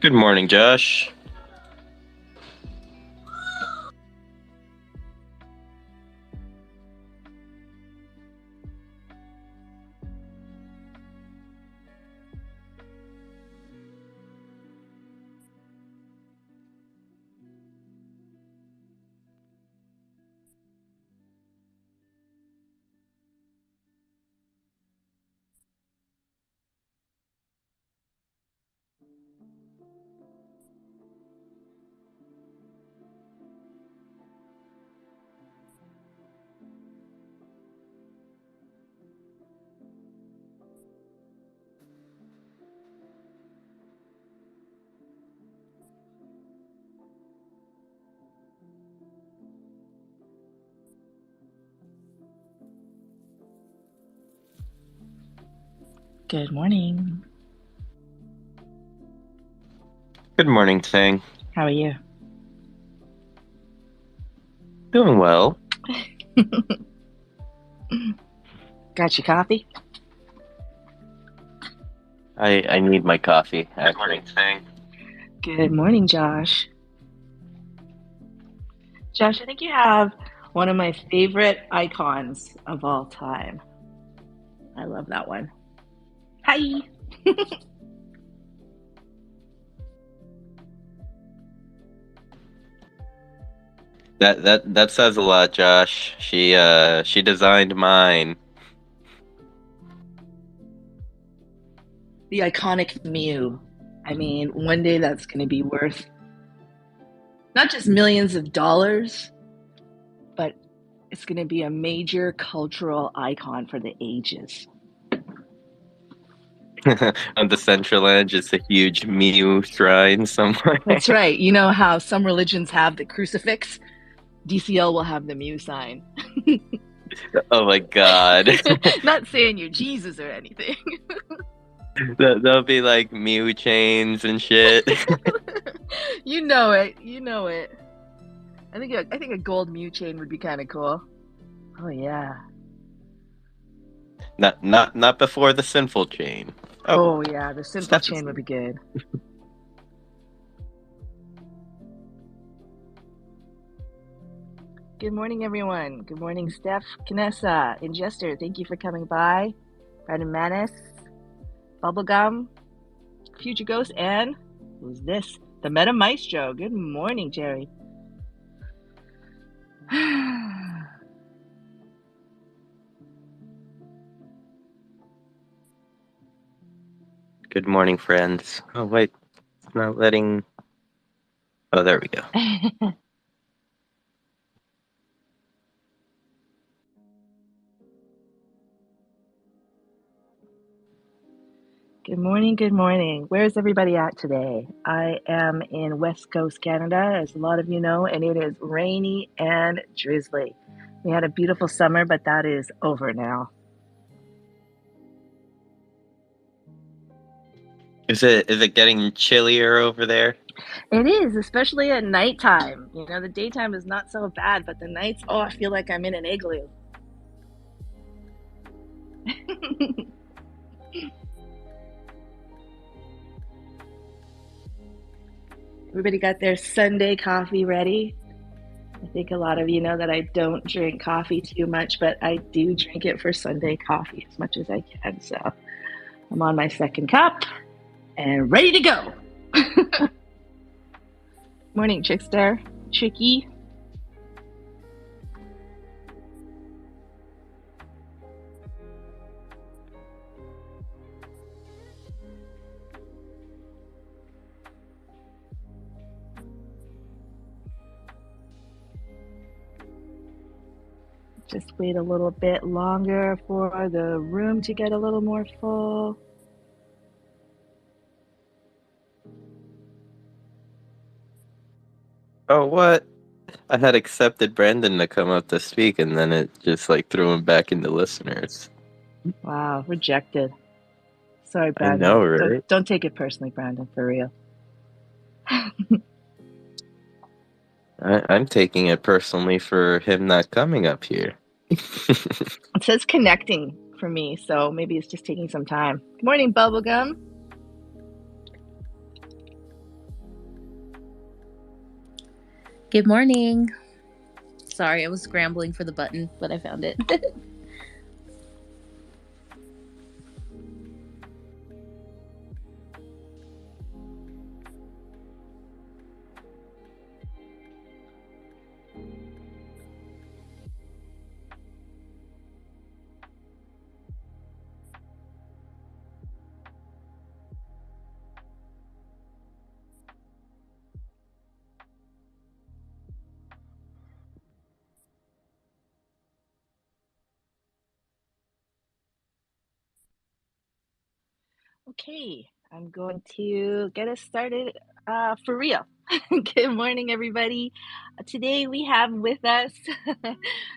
Good morning, Josh. Good morning. Good morning, Tang. How are you? Doing well. Got your coffee? I need my coffee. Good morning, Tang. Good morning, Josh. Josh, I think you have one of my favorite icons of all time. I love that one. Hi. That says a lot, Josh. She designed mine. The iconic Mew. I mean, one day that's going to be worth not just millions of dollars, but it's going to be a major cultural icon for the ages. On the central edge is a huge Miu shrine somewhere. That's right. You know how some religions have the crucifix? DCL will have the Mew sign. Oh my god. Not saying you're Jesus or anything. There'll be like Miu chains and shit. You know it. You know it. I think a gold Mew chain would be kind of cool. Oh yeah. Not before the sinful chain. Oh, Oh yeah. The simple Steph chain would be good. Good morning, everyone. Good morning, Steph, Canessa, Ingester. Thank you for coming by. Brandon Manis, Bubblegum, Future Ghost, and who's this? The Meta Maestro. Good morning, Jerry. good morning, friends. Oh wait, it's not letting. Oh, there we go. Good morning, good morning. Where's everybody at today? I am in West Coast Canada, as a lot of you know, and it is rainy and drizzly. We had a beautiful summer, but that is over now. Is it getting chillier over there? It is, especially at nighttime. You know, the daytime is not so bad, but the nights, oh, I feel like I'm in an igloo. Everybody got their Sunday coffee ready? I think a lot of you know that I don't drink coffee too much, but I do drink it for Sunday coffee as much as I can. So I'm on my second cup and ready to go. Morning, Trickster. Tricky. Just wait a little bit longer for the room to get a little more full. Oh, what? I had accepted Brandon to come up to speak, and then it just like threw him back into listeners. Wow, rejected. Sorry, I know, Brandon. Don't right? don't take it personally, Brandon, for real. I'm taking it personally for him not coming up here. It says connecting for me, so maybe it's just taking some time. Good morning, Bubblegum. Good morning. Sorry, I was scrambling for the button, but I found it. Okay, I'm going to get us started for real. Good morning, everybody. Today we have with us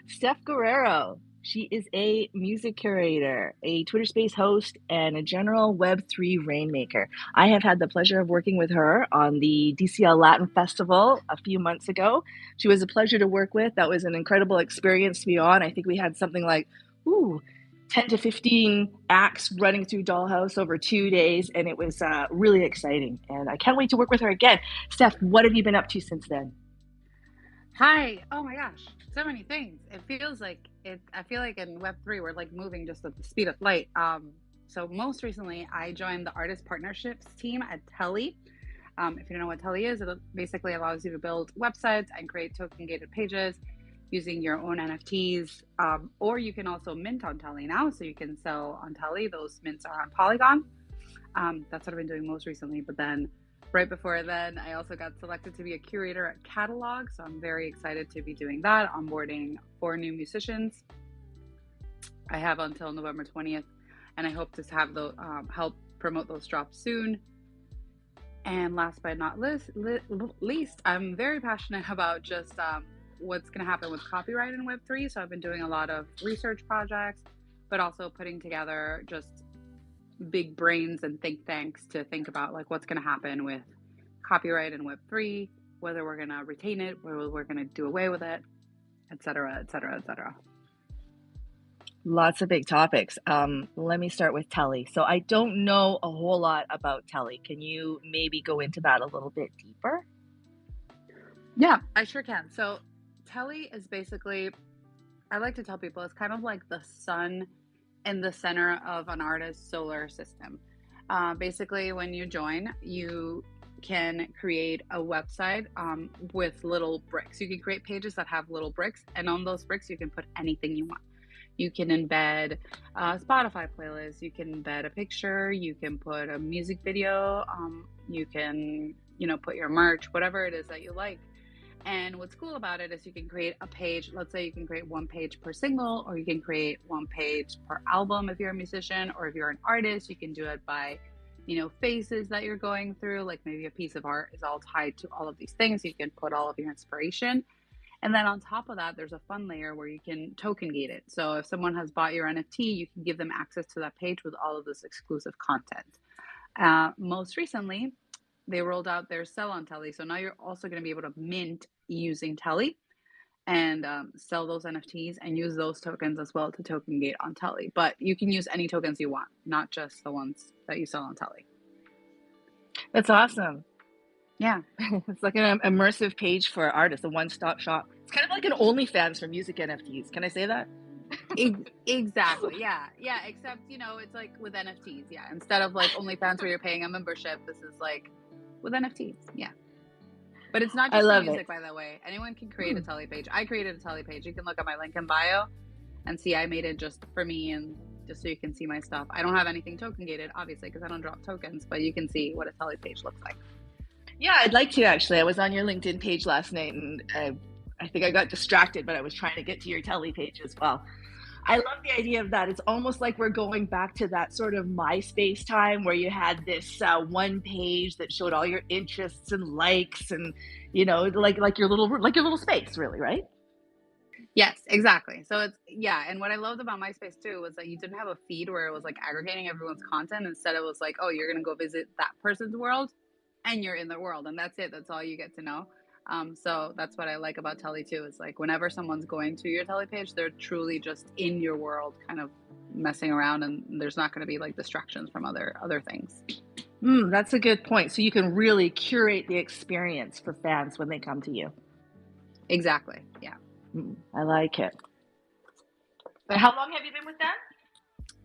Steph Guerrero. She is a music curator, a Twitter Space host, and a general Web3 rainmaker. I have had the pleasure of working with her on the DCL Latin Festival a few months ago. She was a pleasure to work with. That was an incredible experience to be on. I think we had something like, ooh, 10 to 15 acts running through Dollhouse over 2 days, and it was really exciting. And I can't wait to work with her again. Steph, what have you been up to since then? Hi. Oh my gosh. So many things. It feels like it I feel like in Web3 we're like moving just at the speed of light. So most recently I joined the artist partnerships team at Telly. If you don't know what Telly is, it basically allows you to build websites and create token gated pages using your own NFTs. Or you can also mint on Telly now. So you can sell on Telly. Those mints are on Polygon. That's what I've been doing most recently. But then right before then, I also got selected to be a curator at Catalog. So I'm very excited to be doing that, onboarding 4 new musicians. I have until November 20th, and I hope to have the help promote those drops soon. And last but not least, I'm very passionate about just what's going to happen with copyright in Web3. So I've been doing a lot of research projects, but also putting together just big brains and think tanks to think about like what's going to happen with copyright in Web3, whether we're going to retain it, whether we're going to do away with it, et cetera, et cetera, et cetera. Lots of big topics. Let me start with Telly. So I don't know a whole lot about Telly. Can you maybe go into that a little bit deeper? Yeah, I sure can. So Telly is basically, I like to tell people, it's kind of like the sun in the center of an artist's solar system. Basically, when you join, you can create a website with little bricks. You can create pages that have little bricks, and on those bricks, you can put anything you want. You can embed a Spotify playlist, you can embed a picture, you can put a music video, you can, put your merch, whatever it is that you like. And what's cool about it is you can create a page. Let's say you can create 1 page per single, or you can create 1 page per album if you're a musician, or if you're an artist, you can do it by, phases that you're going through. Like maybe a piece of art is all tied to all of these things. You can put all of your inspiration. And then on top of that, there's a fun layer where you can token gate it. So if someone has bought your NFT, you can give them access to that page with all of this exclusive content. Most recently, they rolled out their sell on Telly. So now you're also going to be able to mint using Telly and sell those NFTs and use those tokens as well to token gate on Telly. But you can use any tokens you want, not just the ones that you sell on Telly. That's awesome. Yeah. It's like an immersive page for artists, a one-stop shop. It's kind of like an OnlyFans for music NFTs. Can I say that? Exactly. Yeah. Except, it's like with NFTs. Yeah. Instead of like OnlyFans where you're paying a membership, this is like with NFTs. Yeah. But it's not I just for love music, it. by the way. Anyone can create a Telly page. I created a Telly page. You can look at my link in bio and see I made it just for me and just so you can see my stuff. I don't have anything token gated, obviously, because I don't drop tokens, but you can see what a Telly page looks like. Yeah, I'd like to actually. I was on your LinkedIn page last night and I think I got distracted, but I was trying to get to your Telly page as well. I love the idea of that. It's almost like we're going back to that sort of MySpace time where you had this one page that showed all your interests and likes, and like your little space, really, right? Yes, exactly. So and what I loved about MySpace too was that you didn't have a feed where it was like aggregating everyone's content. Instead, it was like, oh, you're gonna go visit that person's world, and you're in their world, and that's it. That's all you get to know. So that's what I like about Telly too. Is like whenever someone's going to your Telly page, they're truly just in your world, kind of messing around, and there's not going to be like distractions from other things. That's a good point. So you can really curate the experience for fans when they come to you. Exactly. Yeah. I like it. But how long have you been with them?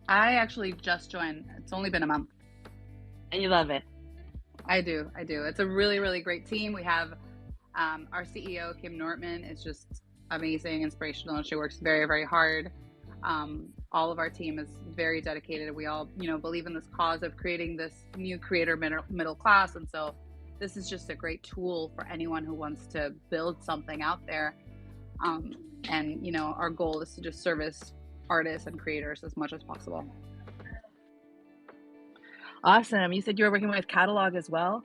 I actually just joined. It's only been a month. And you love it. I do. It's a really, really great team. We have our CEO, Kim Nortman, is just amazing, inspirational. She works very, very hard. All of our team is very dedicated. We all, believe in this cause of creating this new creator middle class. And so this is just a great tool for anyone who wants to build something out there. And our goal is to just service artists and creators as much as possible. Awesome. You said you were working with Catalog as well?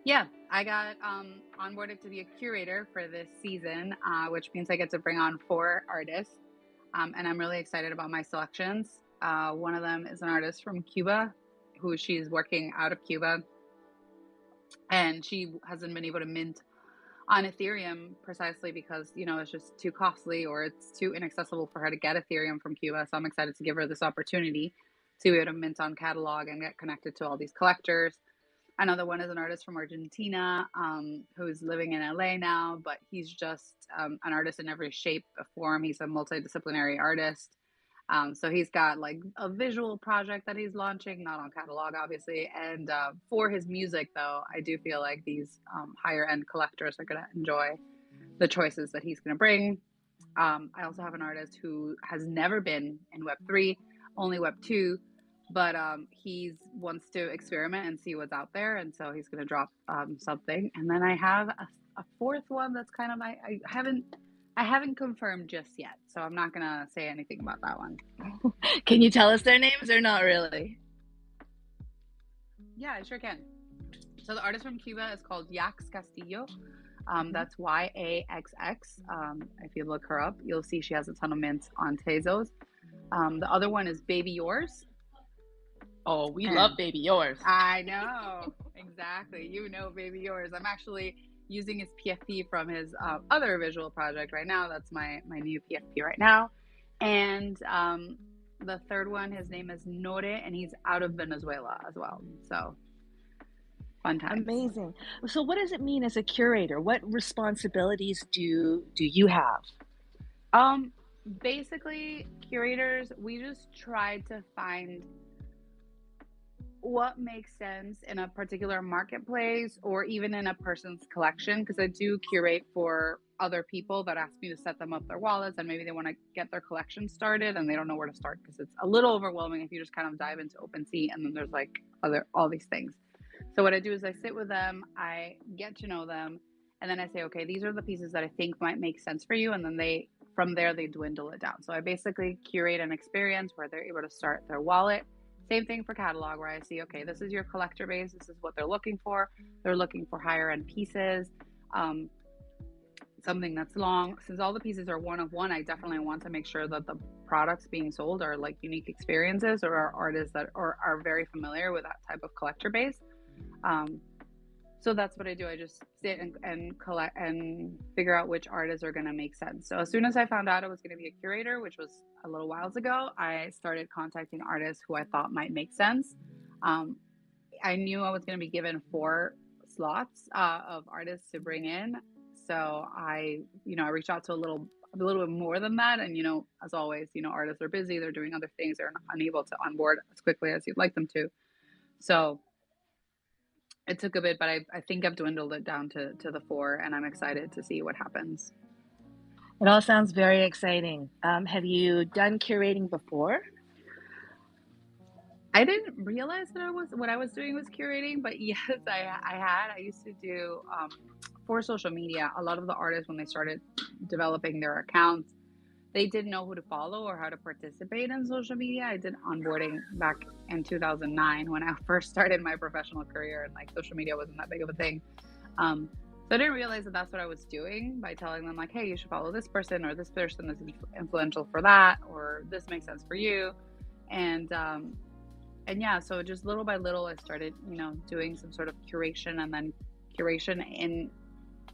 Yeah, I got onboarded to be a curator for this season, which means I get to bring on 4 artists. And I'm really excited about my selections. One of them is an artist from Cuba, who she's working out of Cuba. And she hasn't been able to mint on Ethereum precisely because, it's just too costly or it's too inaccessible for her to get Ethereum from Cuba. So I'm excited to give her this opportunity to be able to mint on Catalog and get connected to all these collectors. Another one is an artist from Argentina who's living in LA now, but he's just an artist in every shape or form. He's a multidisciplinary artist. So he's got like a visual project that he's launching, not on Catalog, obviously. And for his music, though, I do feel like these higher end collectors are going to enjoy the choices that he's going to bring. I also have an artist who has never been in Web3, only Web2. But he wants to experiment and see what's out there, and so he's going to drop something. And then I have a 4th one that's kind of I haven't confirmed just yet, so I'm not going to say anything about that one. Can you tell us their names or not really? Yeah, I sure can. So the artist from Cuba is called Yax Castillo. That's YAXX. If you look her up, you'll see she has a ton of mints on Tezos. The other one is Baby Yours. Oh, we love Baby Yours. I know. Exactly. Baby Yours. I'm actually using his PFP from his other visual project right now. That's my new PFP right now. And the third one, his name is Nore, and he's out of Venezuela as well. So fun times. Amazing. So what does it mean as a curator? What responsibilities do you have? Basically, curators, we just try to find what makes sense in a particular marketplace or even in a person's collection, because I do curate for other people that ask me to set them up their wallets and maybe they want to get their collection started and they don't know where to start because it's a little overwhelming if you just kind of dive into OpenSea and then there's like all these things. So what I do is I sit with them, I get to know them, and then I say, okay, these are the pieces that I think might make sense for you, and then from there they dwindle it down. So I basically curate an experience where they're able to start their wallet. Same thing for Catalog, where I see, okay, this is your collector base. This is what they're looking for. They're looking for higher end pieces, something that's long. Since all the pieces are one of one, I definitely want to make sure that the products being sold are like unique experiences or are artists that are very familiar with that type of collector base. So that's what I do. I just sit and collect and figure out which artists are going to make sense. So as soon as I found out I was going to be a curator, which was a little whiles ago, I started contacting artists who I thought might make sense. I knew I was going to be given 4 slots of artists to bring in. So I reached out to a little bit more than that. And, as always, artists are busy. They're doing other things. They're unable to onboard as quickly as you'd like them to. So it took a bit, but I think I've dwindled it down to the 4, and I'm excited to see what happens. It all sounds very exciting. Have you done curating before? I didn't realize that what I was doing was curating, but yes, I used to do for social media. A lot of the artists, when they started developing their accounts, they didn't know who to follow or how to participate in social media. I did onboarding back in 2009 when I first started my professional career, and like social media wasn't that big of a thing. So I didn't realize that that's what I was doing by telling them like, hey, you should follow this person, or this person is influential for that, or this makes sense for you. And yeah, so just little by little, I started, doing some sort of curation, and then curation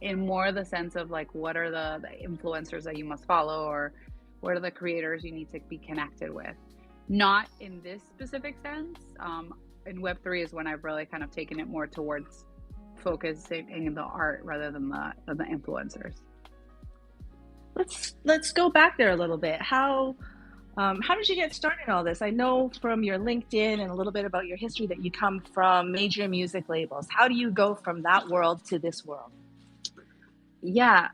in more the sense of like, what are the influencers that you must follow, or what are the creators you need to be connected with? Not in this specific sense. In Web3 is when I've really kind of taken it more towards focusing in the art rather than the influencers. let's go back there a little bit. How did you get started in all this? I know from your LinkedIn and a little bit about your history that you come from major music labels. How do you go from that world to this world? Yeah,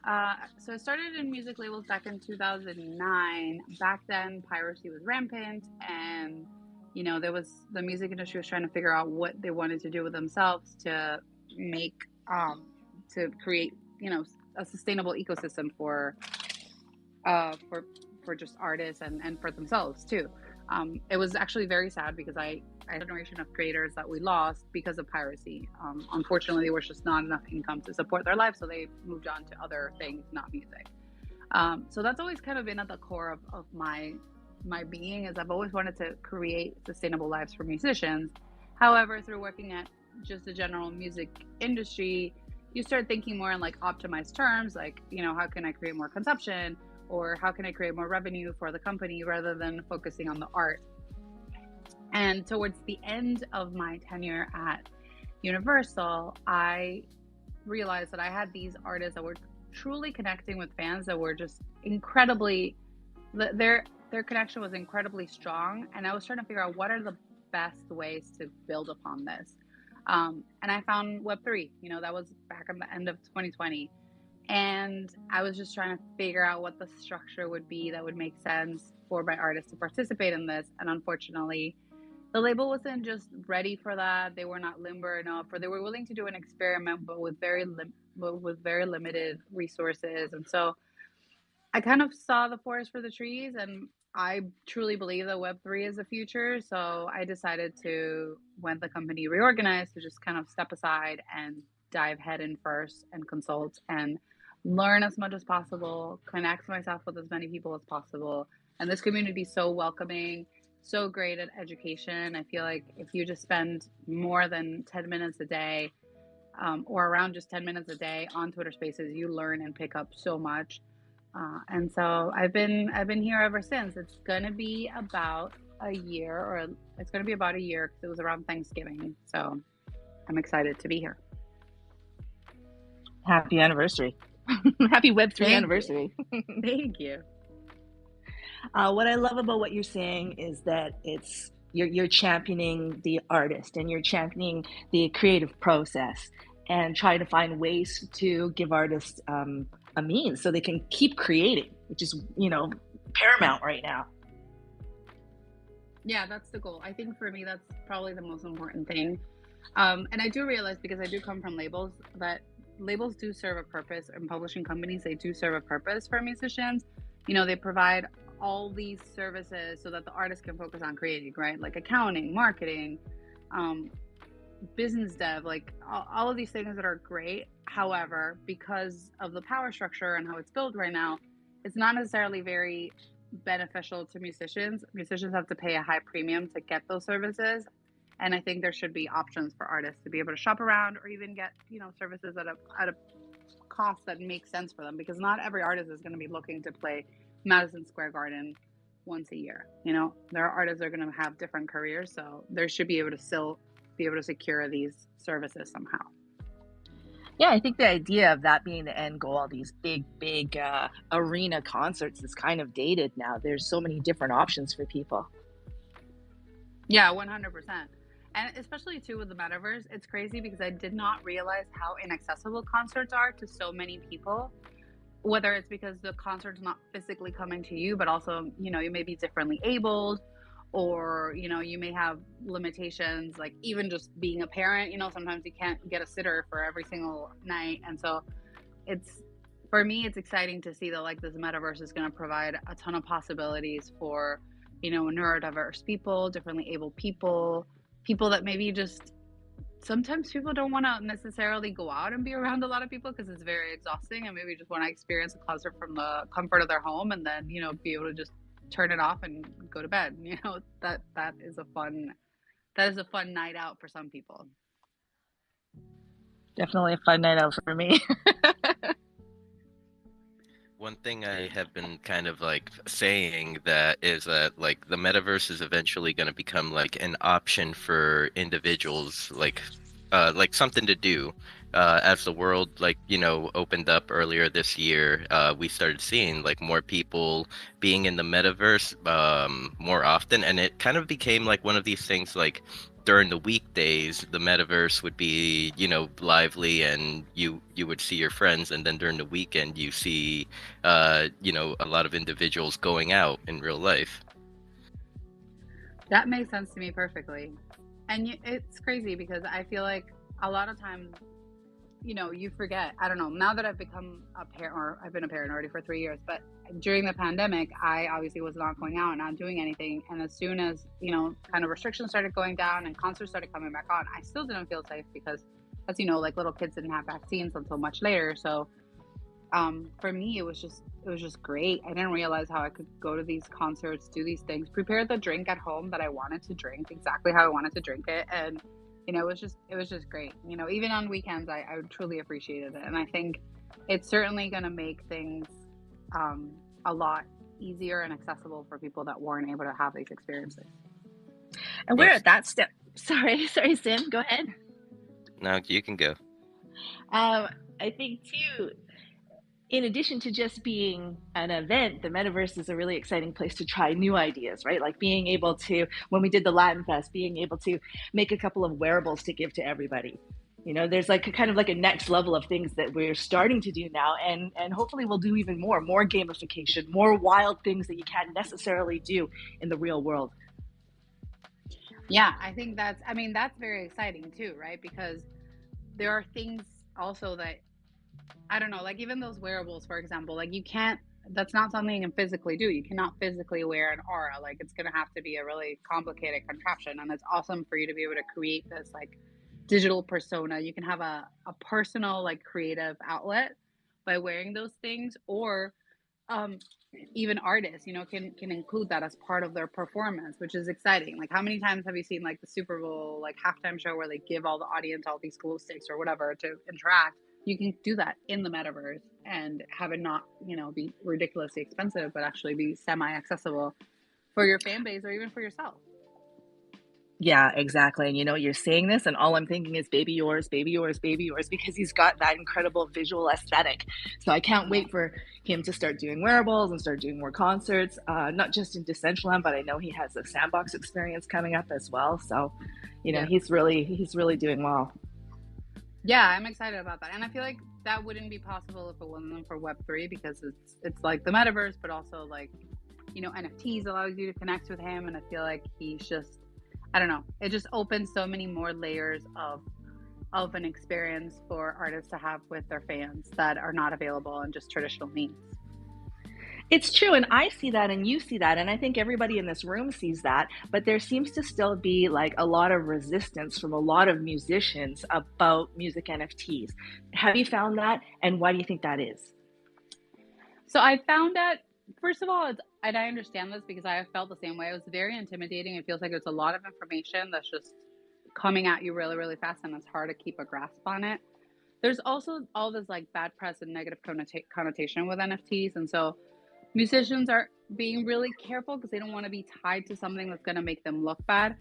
so I started in music labels back in 2009. Back then, piracy was rampant, and there was the music industry was trying to figure out what they wanted to do with themselves to make, to create, a sustainable ecosystem uh, for for just artists and for themselves too. It was actually very sad because I had a generation of creators that we lost because of piracy. Unfortunately, there was just not enough income to support their life, so they moved on to other things, not music. So that's always kind of been at the core of my being, is I've always wanted to create sustainable lives for musicians. However, through working at just the general music industry, you start thinking more in like optimized terms, like, how can I create more consumption, or how can I create more revenue for the company rather than focusing on the art. And towards the end of my tenure at Universal, I realized that I had these artists that were truly connecting with fans, that were just incredibly, their connection was incredibly strong. And I was trying to figure out what are the best ways to build upon this. And I found Web3, that was back at the end of 2020. And I was just trying to figure out what the structure would be that would make sense for my artists to participate in this. And unfortunately, the label wasn't just ready for that. They were not limber enough, or they were willing to do an experiment, but with very limited resources. And so I kind of saw the forest for the trees, and I truly believe that Web3 is the future. So I decided to, when the company reorganized, to just kind of step aside and dive head in first and consult and learn as much as possible, connect myself with as many people as possible. And this community is so welcoming, so great at education. I feel like if you just spend more than 10 minutes a day, or around just 10 minutes a day on Twitter Spaces, you learn and pick up so much. And so I've been here ever since. It's gonna be about a year, or it's gonna be about a year because it was around Thanksgiving. So I'm excited to be here. Happy anniversary. Happy Web3 Thank anniversary. Thank you. What I love about what you're saying is that you're championing the artist and you're championing the creative process and trying to find ways to give artists a means so they can keep creating, which is paramount right now. Yeah, that's the goal. I think for me, that's probably the most important thing. And I do realize, because I do come from labels, that labels do serve a purpose, and publishing companies, they do serve a purpose for musicians. They provide all these services so that the artist can focus on creating, right? Like accounting, marketing, business dev, like all of these things that are great. However, because of the power structure and how it's built right now, it's not necessarily very beneficial to musicians. Musicians have to pay a high premium to get those services. And I think there should be options for artists to be able to shop around, or even get, services at a cost that makes sense for them, because not every artist is going to be looking to play Madison Square Garden once a year. There are artists that are going to have different careers, so they should be able to still be able to secure these services somehow. Yeah, I think the idea of that being the end goal, all these big arena concerts, is kind of dated now. There's so many different options for people. Yeah, 100%. And especially too with the metaverse, it's crazy because I did not realize how inaccessible concerts are to so many people. Whether it's because the concert's not physically coming to you, but also, you may be differently abled, or, you may have limitations, like even just being a parent, sometimes you can't get a sitter for every single night. And so for me, it's exciting to see that like this metaverse is going to provide a ton of possibilities for, neurodiverse people, differently abled people that maybe just, sometimes people don't want to necessarily go out and be around a lot of people because it's very exhausting, and maybe just want to experience a concert from the comfort of their home, and then, be able to just turn it off and go to bed. That is a fun night out for some people. Definitely a fun night out for me. One thing I have been kind of like saying that is that like the metaverse is eventually going to become like an option for individuals, like something to do. as the world, like, opened up earlier this year, we started seeing like more people being in the metaverse more often, and it kind of became like one of these things like during the weekdays the metaverse would be, lively, and you would see your friends, and then during the weekend you see a lot of individuals going out in real life. That makes sense to me perfectly. And it's crazy because I feel like a lot of times, you forget. I don't know. Now that I've become a parent, or I've been a parent already for 3 years, but during the pandemic, I obviously was not going out and not doing anything. And as soon as, kind of restrictions started going down and concerts started coming back on, I still didn't feel safe because, as you know, like little kids didn't have vaccines until much later. So for me, it was just great. I didn't realize how I could go to these concerts, do these things, prepare the drink at home that I wanted to drink exactly how I wanted to drink it, and it was just great. Even on weekends, I truly appreciated it, and I think it's certainly going to make things um, a lot easier and accessible for people that weren't able to have these experiences. And we're Most at that step. Sorry, sorry, Sim. Go ahead. Now you can go. I think too, in addition to just being an event, the metaverse is a really exciting place to try new ideas, right? Like being able to, when we did the Latin Fest, being able to make a couple of wearables to give to everybody. There's like a kind of like a next level of things that we're starting to do now, and hopefully we'll do even more gamification, more wild things that you can't necessarily do in the real world. Yeah, I think that's very exciting too, right? Because there are things also that I don't know, like even those wearables, for example, like you can't, that's not something you can physically do. You cannot physically wear an aura. Like it's going to have to be a really complicated contraption. And it's awesome for you to be able to create this like digital persona. You can have a personal, like creative outlet by wearing those things, or um, even artists, can include that as part of their performance, which is exciting. Like, how many times have you seen like the Super Bowl like halftime show where they give all the audience all these glow sticks or whatever to interact? You can do that in the metaverse and have it not, be ridiculously expensive, but actually be semi-accessible for your fan base or even for yourself. Yeah, exactly. And you're saying this, and all I'm thinking is baby yours, baby yours, baby yours, because he's got that incredible visual aesthetic. So I can't Yeah. wait for him to start doing wearables and start doing more concerts, not just in Decentraland, but I know he has a sandbox experience coming up as well. So, Yeah. he's really doing well. Yeah, I'm excited about that. And I feel like that wouldn't be possible if it wasn't for Web3 because it's like the metaverse, but also like, NFTs allows you to connect with him. And I feel like he's just, I don't know, it just opens so many more layers of an experience for artists to have with their fans that are not available in just traditional means. It's true, and I see that, and you see that, and I think everybody in this room sees that. But there seems to still be like a lot of resistance from a lot of musicians about music NFTs. Have you found that, and why do you think that is? So I found that, first of all, and I understand this because I have felt the same way. It was very intimidating. It feels like there's a lot of information that's just coming at you really, really fast, and it's hard to keep a grasp on it. There's also all this like bad press and negative connotation with NFTs, and so musicians are being really careful because they don't want to be tied to something that's going to make them look bad.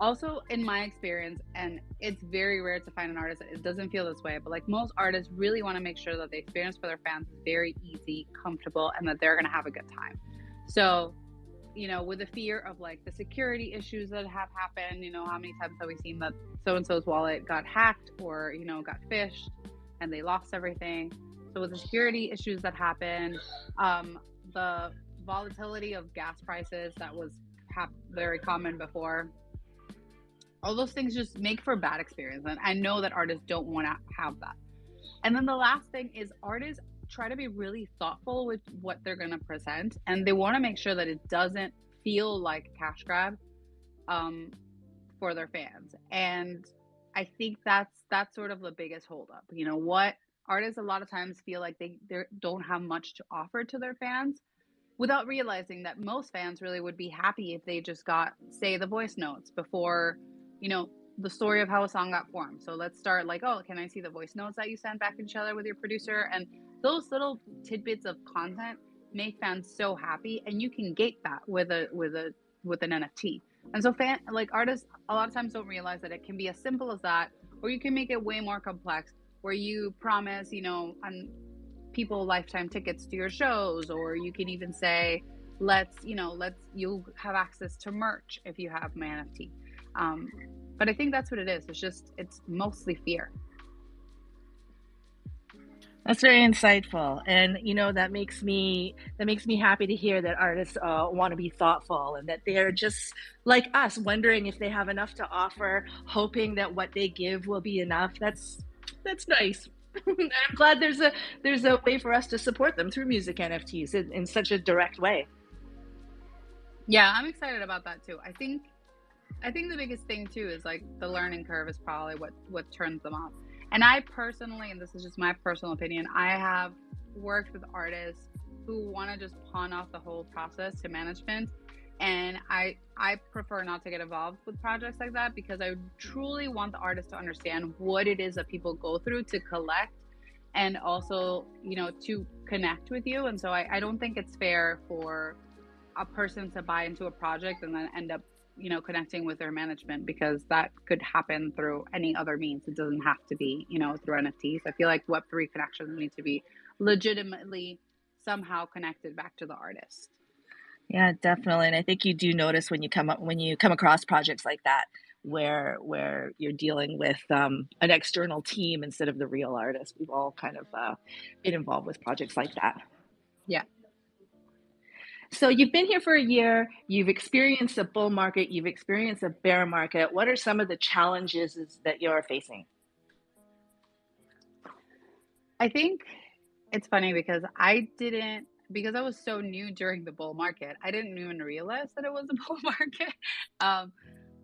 Also, in my experience, and it's very rare to find an artist that it doesn't feel this way, but like most artists really want to make sure that the experience for their fans is very easy, comfortable, and that they're going to have a good time. So, with the fear of like the security issues that have happened, how many times have we seen that so and so's wallet got hacked or, got phished and they lost everything? So, with the security issues that happened, the volatility of gas prices that was very common before, all those things just make for a bad experience. And I know that artists don't want to have that. And then the last thing is artists try to be really thoughtful with what they're going to present, and they want to make sure that it doesn't feel like a cash grab um, for their fans. And I think that's sort of the biggest holdup. What artists a lot of times feel like they don't have much to offer to their fans without realizing that most fans really would be happy if they just got, say, the voice notes before, you know, the story of how a song got formed. So let's start like, oh, can I see the voice notes that you sent back to each other with your producer? And those little tidbits of content make fans so happy, and you can gate that with an NFT. And so artists a lot of times don't realize that it can be as simple as that, or you can make it way more complex where you promise, on people lifetime tickets to your shows, or you can even say, let's you'll have access to merch if you have my NFT. Um, but I think that's what it is. It's mostly fear. That's very insightful, and that makes me happy to hear that artists want to be thoughtful and that they're just like us, wondering if they have enough to offer, hoping that what they give will be enough. That's nice. And I'm glad there's a way for us to support them through music NFTs in such a direct way. Yeah, I'm excited about that too. I think the biggest thing too is like the learning curve is probably what turns them off. And I personally, and this is just my personal opinion, I have worked with artists who want to just pawn off the whole process to management, and I prefer not to get involved with projects like that because I truly want the artist to understand what it is that people go through to collect, and also to connect with you. And so I don't think it's fair for a person to buy into a project and then end up connecting with their management, because that could happen through any other means. It doesn't have to be through NFTs. I feel like Web3 connections need to be legitimately somehow connected back to the artist. Yeah, definitely. And I think you do notice when you come across projects like that where you're dealing with an external team instead of the real artist. We've all kind of been involved with projects like that. Yeah. So you've been here for a year, you've experienced a bull market, you've experienced a bear market. What are some of the challenges that you're facing? I think it's funny because because I was so new during the bull market, I didn't even realize that it was a bull market. Um,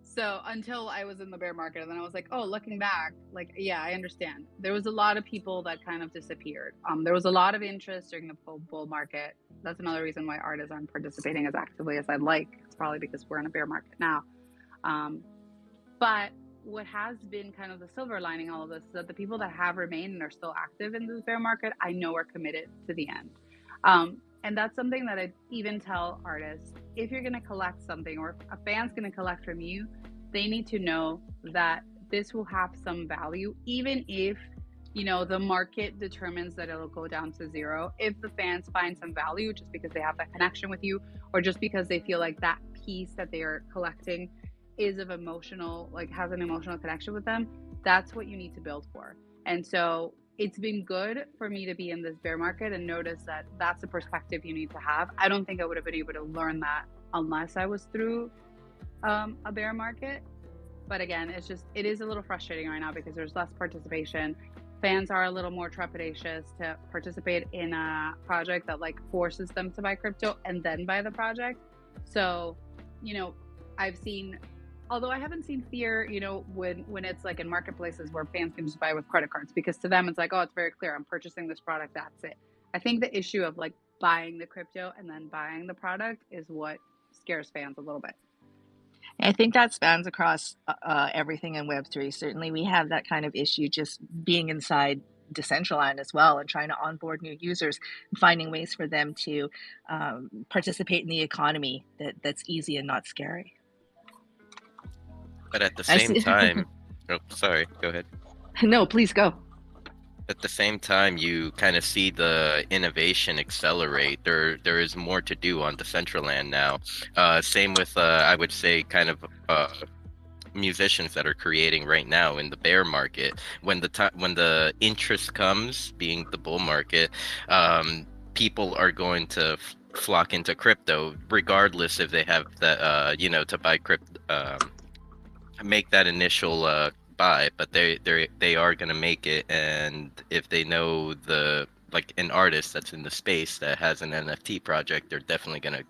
so until I was in the bear market, and then I was like, oh, looking back, like, yeah, I understand. There was a lot of people that kind of disappeared. There was a lot of interest during the bull market. That's another reason why artists aren't participating as actively as I'd like. It's probably because we're in a bear market now. Um, but what has been kind of the silver lining all of this is that the people that have remained and are still active in this bear market, I know are committed to the end. And that's something that I even tell artists: if you're going to collect something, or if a fan's going to collect from you, they need to know that this will have some value, even if the market determines that it'll go down to zero. If the fans find some value just because they have that connection with you, or just because they feel like that piece that they are collecting is of emotional, like has an emotional connection with them, that's what you need to build for. And so it's been good for me to be in this bear market and notice that that's a perspective you need to have. I don't think I would have been able to learn that unless I was through a bear market. But again, it is a little frustrating right now because there's less participation. Fans are a little more trepidatious to participate in a project that like forces them to buy crypto and then buy the project. So, I've seen, although I haven't seen fear, when it's like in marketplaces where fans can just buy with credit cards, because to them it's like, oh, it's very clear, I'm purchasing this product, that's it. I think the issue of like buying the crypto and then buying the product is what scares fans a little bit. I think that spans across everything in Web3. Certainly, we have that kind of issue just being inside Decentraland as well and trying to onboard new users and finding ways for them to participate in the economy that's easy and not scary. But at the same time, oh, sorry, go ahead. No, please go. At the same time, you kind of see the innovation accelerate. There is more to do on Decentraland now. Same with I would say kind of musicians that are creating right now in the bear market. When the interest comes, being the bull market, people are going to flock into crypto, regardless if they have that to buy crypto, make that initial buy, but they are gonna make it. And if they know like an artist that's in the space that has an NFT project, they're definitely gonna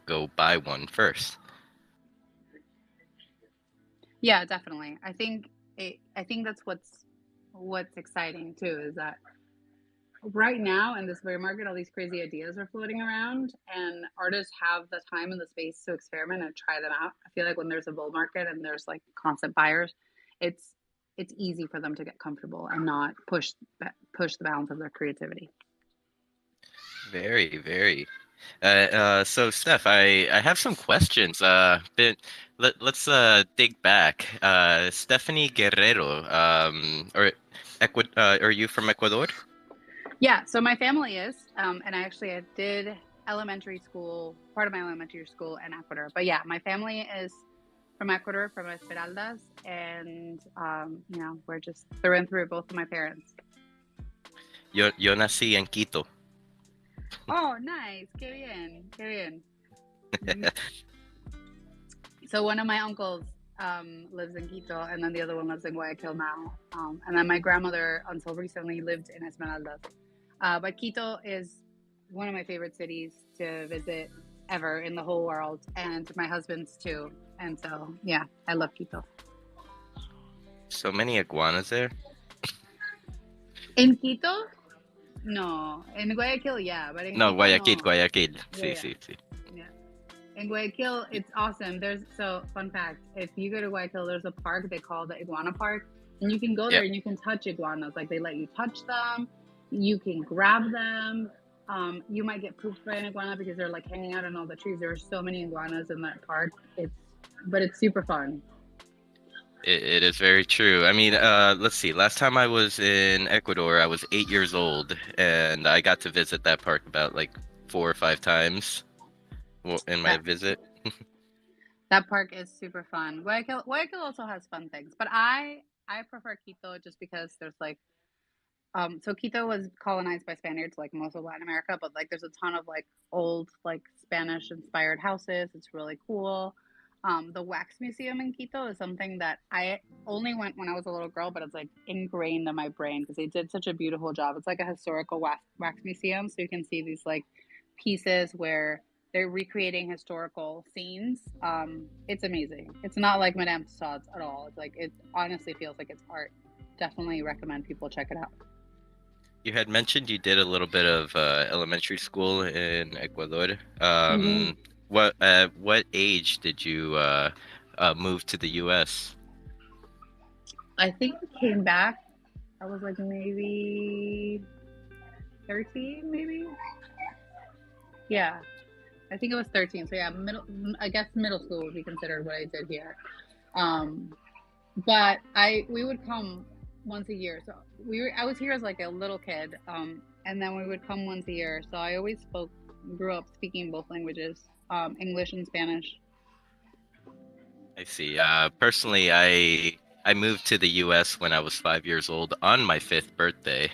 go buy one first. Yeah, definitely. I think that's what's exciting too, is that right now in this bear market, all these crazy ideas are floating around, and artists have the time and the space to experiment and try them out. I feel like when there's a bull market and there's like constant buyers, it's easy for them to get comfortable and not push the bounds of their creativity. Very, very. So Steph, I have some questions. Been let's dig back. Stephanie Guerrero, or are you from Ecuador? Yeah, so my family is, and I did elementary school, part of my elementary school in Ecuador. But yeah, my family is from Ecuador, from Esmeraldas, and we're just through and through, both of my parents. Yo nací en Quito. Oh, nice. Qué bien, qué bien. Mhm. So one of my uncles lives in Quito, and then the other one lives in Guayaquil now. And then my grandmother, until recently, lived in Esmeraldas. But Quito is one of my favorite cities to visit ever in the whole world, and my husband's too. And so, yeah, I love Quito. So many iguanas there. In Quito? No. In Guayaquil, yeah, but in No, Quito, Guayaquil, no. Guayaquil. Yeah, Sí, yeah, sí, sí. yeah. In Guayaquil, it's awesome. Fun fact, if you go to Guayaquil, there's a park they call the Iguana Park, and you can go there Yep. and you can touch iguanas. Like, they let you touch them, you can grab them. You might get pooped by an iguana because they're like hanging out in all the trees. There are so many iguanas in that park. But it's super fun. It is very true. I mean, let's see. Last time I was in Ecuador, I was 8 years old, and I got to visit that park about like 4 or 5 times in my That visit. that park is super fun. Guayaquil also has fun things, but I prefer Quito just because there's like so Quito was colonized by Spaniards like most of Latin America, but like there's a ton of like old like Spanish inspired houses. It's really cool. The wax museum in Quito is something that I only went when I was a little girl, but it's like ingrained in my brain because they did such a beautiful job. It's like a historical wax museum, so you can see these like pieces where they're recreating historical scenes. It's amazing. It's not like Madame Tussauds at all. It's like it honestly feels like it's art. Definitely recommend people check it out. You had mentioned you did a little bit of elementary school in Ecuador. Mm-hmm. What age did you move to the U.S.? I think I came back. I was like maybe 13, maybe. Yeah, I think it was 13. So yeah, I guess middle school would be considered what I did here. Um, but we would come once a year. So I was here as like a little kid, and then we would come once a year. So I always grew up speaking both languages, English and Spanish. I see. Personally, I moved to the U.S. when I was 5 years old on my fifth birthday,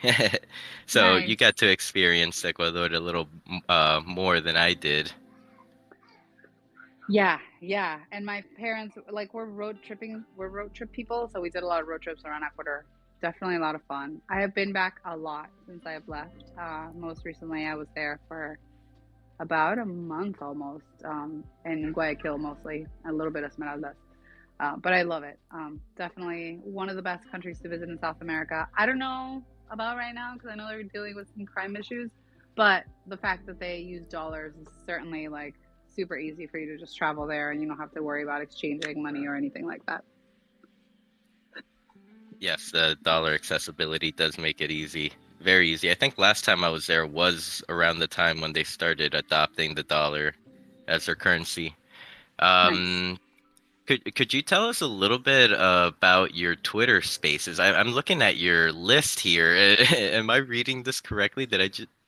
so you Nice. got to experience Ecuador a little more than I did. Yeah, yeah. And my parents, like, we're road trip people, so we did a lot of road trips around Ecuador. Definitely a lot of fun. I have been back a lot since I have left. Most recently, I was there for about a month almost, in Guayaquil mostly, a little bit of Esmeraldas. But I love it. Definitely one of the best countries to visit in South America. I don't know about right now because I know they're dealing with some crime issues, but the fact that they use dollars is certainly like super easy for you to just travel there and you don't have to worry about exchanging money or anything like that. Yes, the dollar accessibility does make it easy, very easy. I think last time I was there was around the time when they started adopting the dollar as their currency. Nice. Um, could you tell us a little bit about your Twitter Spaces? I'm looking at your list here. Am I reading this correctly?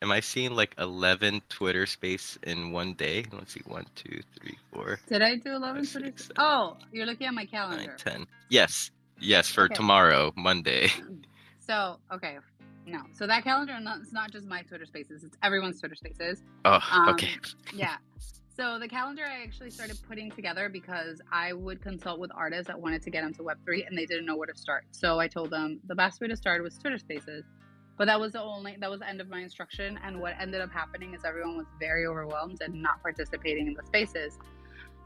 Am I seeing like 11 Twitter Space in one day? Let's see, 1, 2, 3, 4, Did I do 5, 11 Twitter? 6, 7, Oh, you're looking at my 9, calendar. 10. Yes, yes, for Okay. tomorrow, Monday. So, okay. No. So that calendar, it's not just my Twitter Spaces, it's everyone's Twitter Spaces. Oh, okay. Yeah. So the calendar I actually started putting together because I would consult with artists that wanted to get into Web3 and they didn't know where to start. So I told them the best way to start was Twitter Spaces. But that was the end of my instruction. And what ended up happening is everyone was very overwhelmed and not participating in the spaces.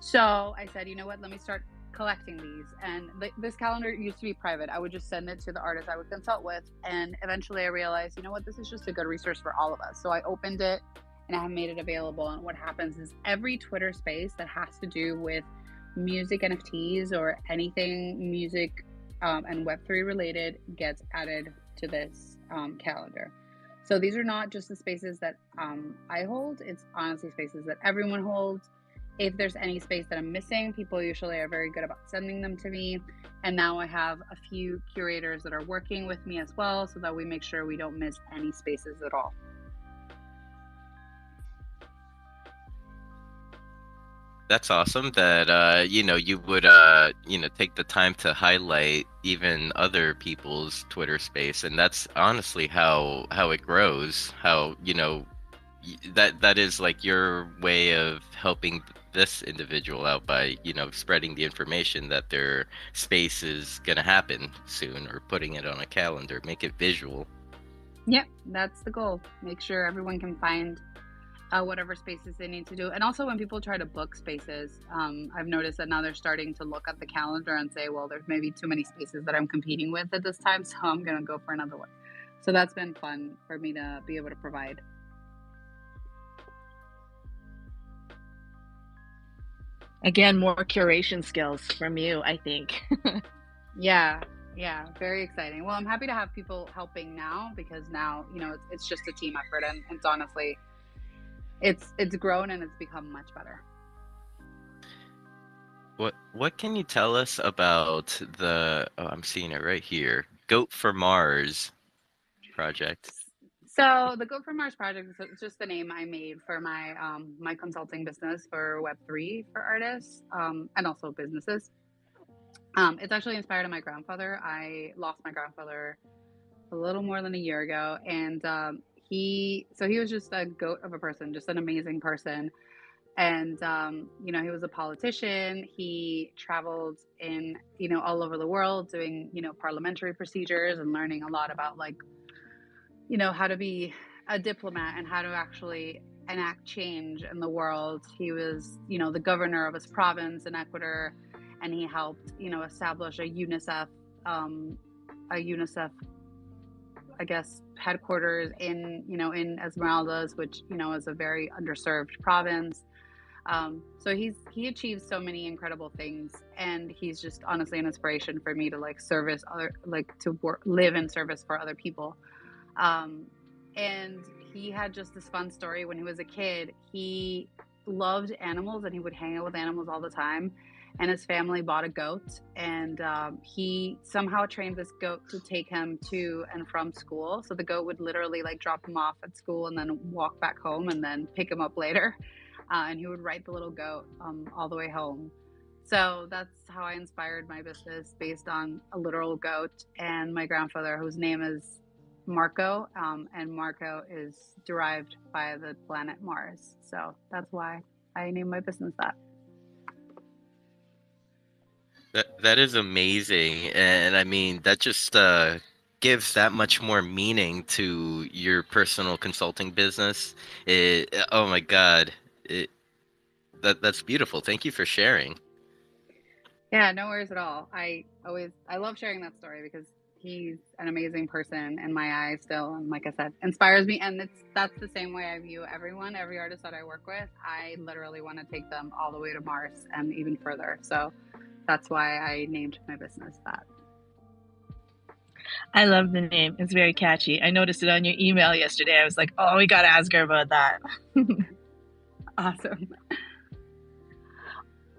So I said, you know what, let me start collecting these. And this calendar used to be private. I would just send it to the artists I would consult with. And eventually I realized, you know what, this is just a good resource for all of us. So I opened it and I have made it available. And what happens is every Twitter space that has to do with music NFTs or anything music and Web3 related gets added to this calendar. So these are not just the spaces that I hold. It's honestly spaces that everyone holds. If there's any space that I'm missing, people usually are very good about sending them to me. And now I have a few curators that are working with me as well, so that we make sure we don't miss any spaces at all. That's awesome that you would take the time to highlight even other people's Twitter space, and that's honestly how it grows. How that is like your way of helping this individual out by spreading the information that their space is gonna happen soon, or putting it on a calendar, make it visual. Yep, that's the goal. Make sure everyone can find whatever spaces they need to do. And also, when people try to book spaces, I've noticed that now they're starting to look at the calendar and say, well, there's maybe too many spaces that I'm competing with at this time, so I'm going to go for another one. So that's been fun for me to be able to provide. Again, more curation skills from you, I think. Yeah, very exciting. Well, I'm happy to have people helping now, because now, it's just a team effort, and it's honestly, it's grown and it's become much better. What can you tell us about I'm seeing it right here, Goat for Mars project? So the Go for Mars project is just the name I made for my my consulting business for Web3 for artists, and also businesses. It's actually inspired by my grandfather. I lost my grandfather a little more than a year ago, and he was just a goat of a person, just an amazing person. And he was a politician. He traveled in all over the world doing parliamentary procedures and learning a lot about, like, how to be a diplomat and how to actually enact change in the world. He was the governor of his province in Ecuador, and he helped establish a UNICEF I guess headquarters in in Esmeraldas, which is a very underserved province. So he achieved so many incredible things, and he's just honestly an inspiration for me to service other, live in service for other people. And he had just this fun story. When he was a kid, he loved animals and he would hang out with animals all the time. And his family bought a goat, and he somehow trained this goat to take him to and from school. So the goat would literally drop him off at school and then walk back home and then pick him up later. And he would ride the little goat all the way home. So that's how I inspired my business, based on a literal goat and my grandfather, whose name is Marco, and Marco is derived by the planet Mars. So that's why I named my business that. That is amazing, and I mean that just gives that much more meaning to your personal consulting business. Oh my God, that's beautiful. Thank you for sharing. Yeah, no worries at all. I love sharing that story, because he's an amazing person in my eyes still, and like I said, inspires me. And that's the same way I view everyone, every artist that I work with. I literally want to take them all the way to Mars and even further. So that's why I named my business that. I love the name. It's very catchy. I noticed it on your email yesterday. I was like, oh, we got to ask her about that. Awesome.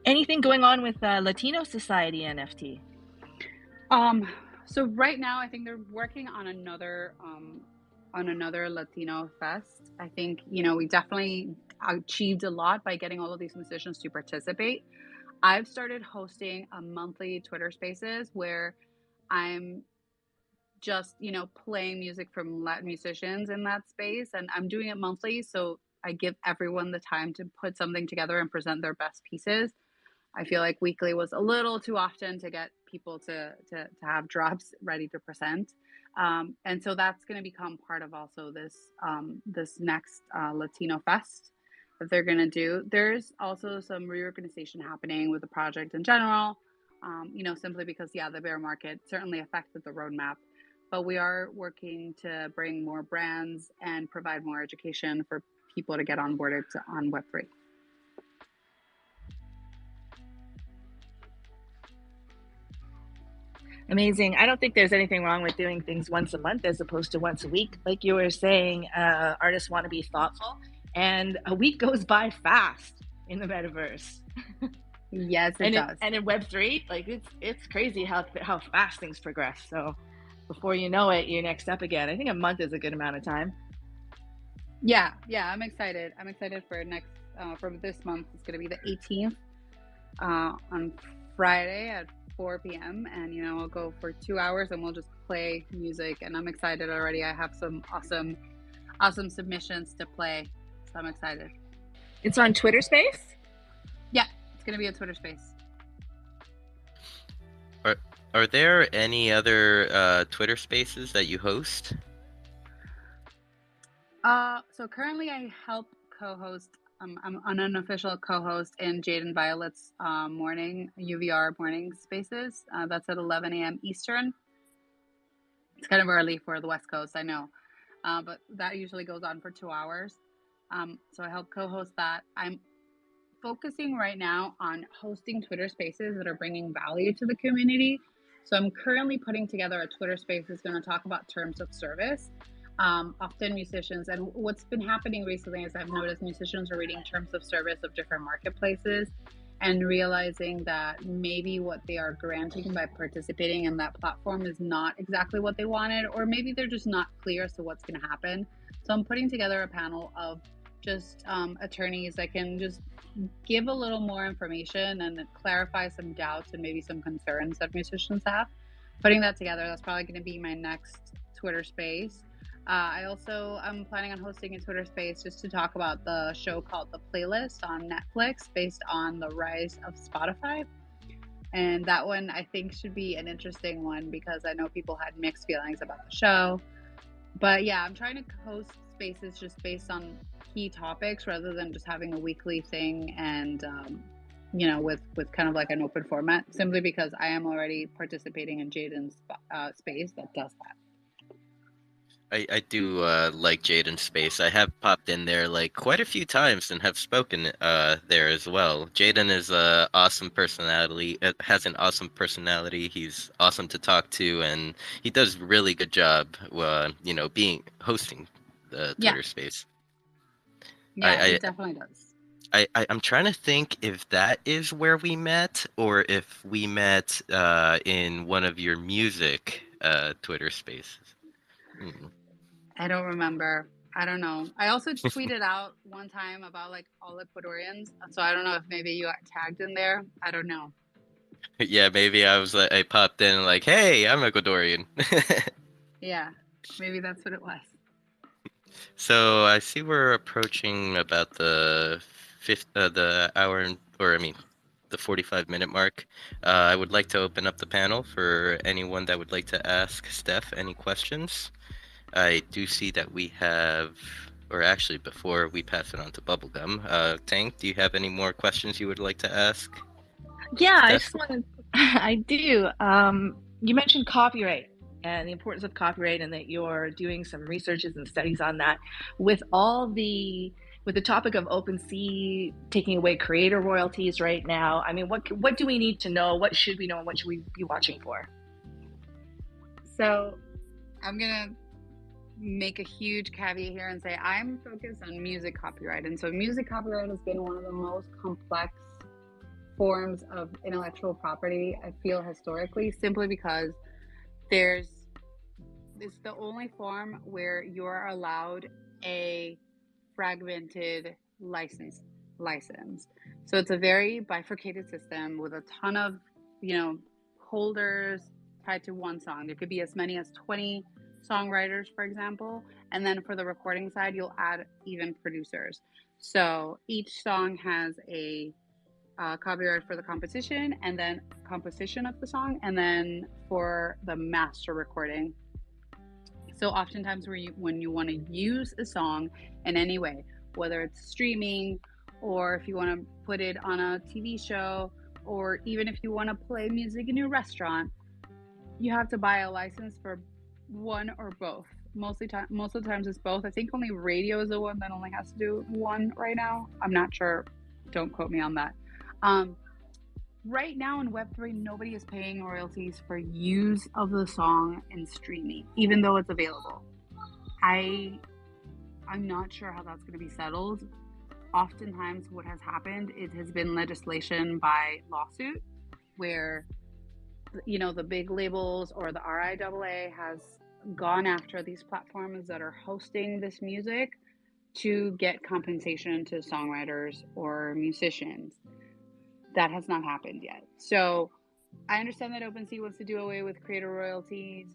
Anything going on with Latino Society NFT? So right now, I think they're working on another Latino fest. I think we definitely achieved a lot by getting all of these musicians to participate. I've started hosting a monthly Twitter Spaces where I'm just playing music from Latin musicians in that space, and I'm doing it monthly, so I give everyone the time to put something together and present their best pieces. I feel like weekly was a little too often to get people to have drops ready to present. And so that's going to become part of also this next Latino Fest that they're going to do. There's also some reorganization happening with the project in general, simply because, the bear market certainly affected the roadmap. But we are working to bring more brands and provide more education for people to get onboarded on Web3. Amazing. I don't think there's anything wrong with doing things once a month as opposed to once a week. Like you were saying, artists want to be thoughtful, and a week goes by fast. in the metaverse. Yes, it does. And in Web3, like it's crazy how fast things progress. So before you know it, you're next up again. I think a month is a good amount of time. Yeah, I'm excited. I'm excited for next for this month. It's going to be the 18th on Friday at 4 p.m. and we'll go for 2 hours and we'll just play music. And I'm excited already. I have some awesome submissions to play, so I'm excited. It's on Twitter Space? Yeah, it's going to be a Twitter Space. Are there any other Twitter Spaces that you host? So currently I help co-host. I'm an unofficial co-host in Jade and Violet's morning UVR morning spaces. That's at 11 a.m. Eastern. It's kind of early for the West Coast, I know, but that usually goes on for 2 hours. So I help co-host that. I'm focusing right now on hosting Twitter Spaces that are bringing value to the community. So I'm currently putting together a Twitter Space that's going to talk about terms of service. Often musicians, and what's been happening recently is I've noticed musicians are reading terms of service of different marketplaces and realizing that maybe what they are granting by participating in that platform is not exactly what they wanted, or maybe they're just not clear as to what's going to happen. So I'm putting together a panel of just attorneys that can just give a little more information and clarify some doubts and maybe some concerns that musicians have. Putting that together, that's probably going to be my next Twitter Space. I'm planning on hosting a Twitter Space just to talk about the show called The Playlist on Netflix based on the rise of Spotify. And that one I think should be an interesting one because I know people had mixed feelings about the show. But yeah, I'm trying to host spaces just based on key topics rather than just having a weekly thing and with kind of like an open format, simply because I am already participating in Jaden's space that does that. I do like Jaden Space. I have popped in there like quite a few times and have spoken there as well. Jaden is a awesome personality. Has an awesome personality. He's awesome to talk to, and he does really good job. Being hosting the Twitter Space. Yeah, he definitely does. I'm trying to think if that is where we met or if we met in one of your music Twitter Spaces. I don't remember. I don't know. I also tweeted out one time about like all Ecuadorians. So I don't know if maybe you got tagged in there. I don't know. Yeah, maybe I popped in like, hey, I'm Ecuadorian. Yeah, maybe that's what it was. So I see we're approaching about the hour, the 45-minute mark. I would like to open up the panel for anyone that would like to ask Steph any questions. I do see that we have, or actually before we pass it on to Bubblegum, Tank, do you have any more questions you would like to ask? Yeah, Steph? I just wanted, I do. You mentioned copyright and the importance of copyright and that you're doing some researches and studies on that. With the topic of OpenSea taking away creator royalties right now, I mean, what do we need to know? What should we know and what should we be watching for? So I'm going to make a huge caveat here and say I'm focused on music copyright. And so music copyright has been one of the most complex forms of intellectual property, I feel, historically, simply because it's the only form where you're allowed a fragmented license. So it's a very bifurcated system with a ton of, holders tied to one song. There could be as many as 20 songwriters, for example. And then for the recording side, you'll add even producers. So each song has a copyright for the composition and then composition of the song, and then for the master recording. So oftentimes when you want to use a song in any way, whether it's streaming or if you want to put it on a TV show, or even if you want to play music in your restaurant, you have to buy a license for one or both. Most of the times it's both. I think only radio is the one that only has to do one right now. I'm not sure. Don't quote me on that. Right now in Web3, nobody is paying royalties for use of the song in streaming, even though it's available. I'm not sure how that's going to be settled. oftentimes what has happened, it has been legislation by lawsuit where, you know, the big labels or the RIAA has gone after these platforms that are hosting this music to get compensation to songwriters or musicians. That has not happened yet. So I understand that OpenSea wants to do away with creator royalties,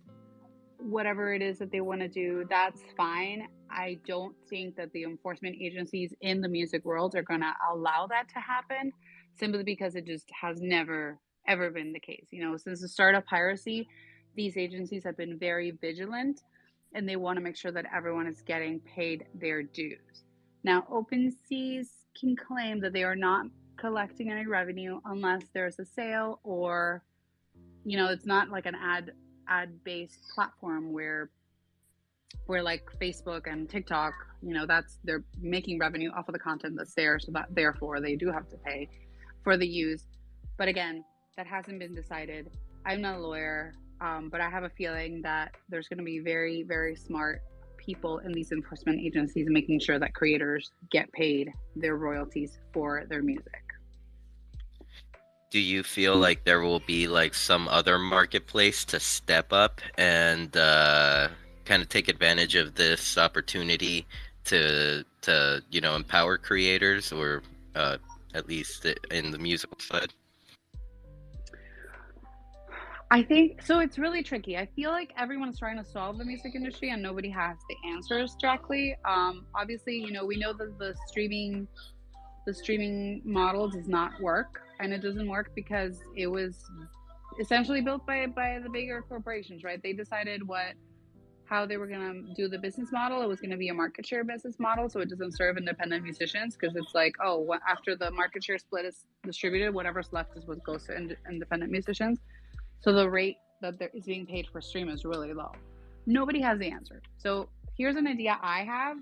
whatever it is that they want to do, that's fine. I don't think that the enforcement agencies in the music world are going to allow that to happen, simply because it just has never, ever been the case. You know, since the start of piracy, these agencies have been very vigilant and they want to make sure that everyone is getting paid their dues. Now, OpenSeas can claim that they are not collecting any revenue unless there's a sale, or, you know, it's not like an ad-based platform where like Facebook and TikTok, you know, that's, they're making revenue off of the content that's there, so that therefore they do have to pay for the use. But again, that hasn't been decided. I'm not a lawyer, but I have a feeling that there's going to be very, very smart people in these enforcement agencies making sure that creators get paid their royalties for their music. Do you feel like there will be like some other marketplace to step up and kind of take advantage of this opportunity to you know, empower creators, or at least in the musical side? I think so. It's really tricky. I feel like everyone's trying to solve the music industry and nobody has the answers directly. Obviously, you know, we know that the streaming model does not work, and it doesn't work because it was essentially built by the bigger corporations, right? They decided how they were going to do the business model. It was going to be a market share business model, so it doesn't serve independent musicians, because it's like, oh, after the market share split is distributed, whatever's left is what goes to independent musicians. So the rate that is being paid for stream is really low. Nobody has the answer. So here's an idea I have.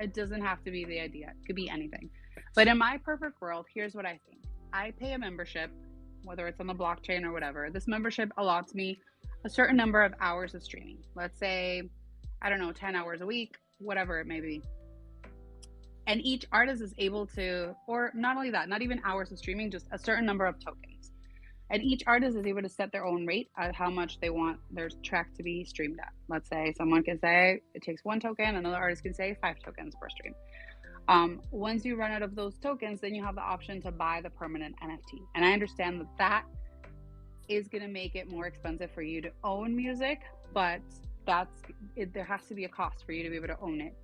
It doesn't have to be the idea. It could be anything. But in my perfect world, here's what I think. I pay a membership, whether it's on the blockchain or whatever. This membership allots me a certain number of hours of streaming. Let's say, I don't know, 10 hours a week, whatever it may be. And each artist is able to, or not only that, not even hours of streaming, just a certain number of tokens. And each artist is able to set their own rate at how much they want their track to be streamed at. Let's say someone can say it takes 1 token, another artist can say 5 tokens per stream. Once you run out of those tokens, then you have the option to buy the permanent NFT. And I understand that is going to make it more expensive for you to own music, but there has to be a cost for you to be able to own it.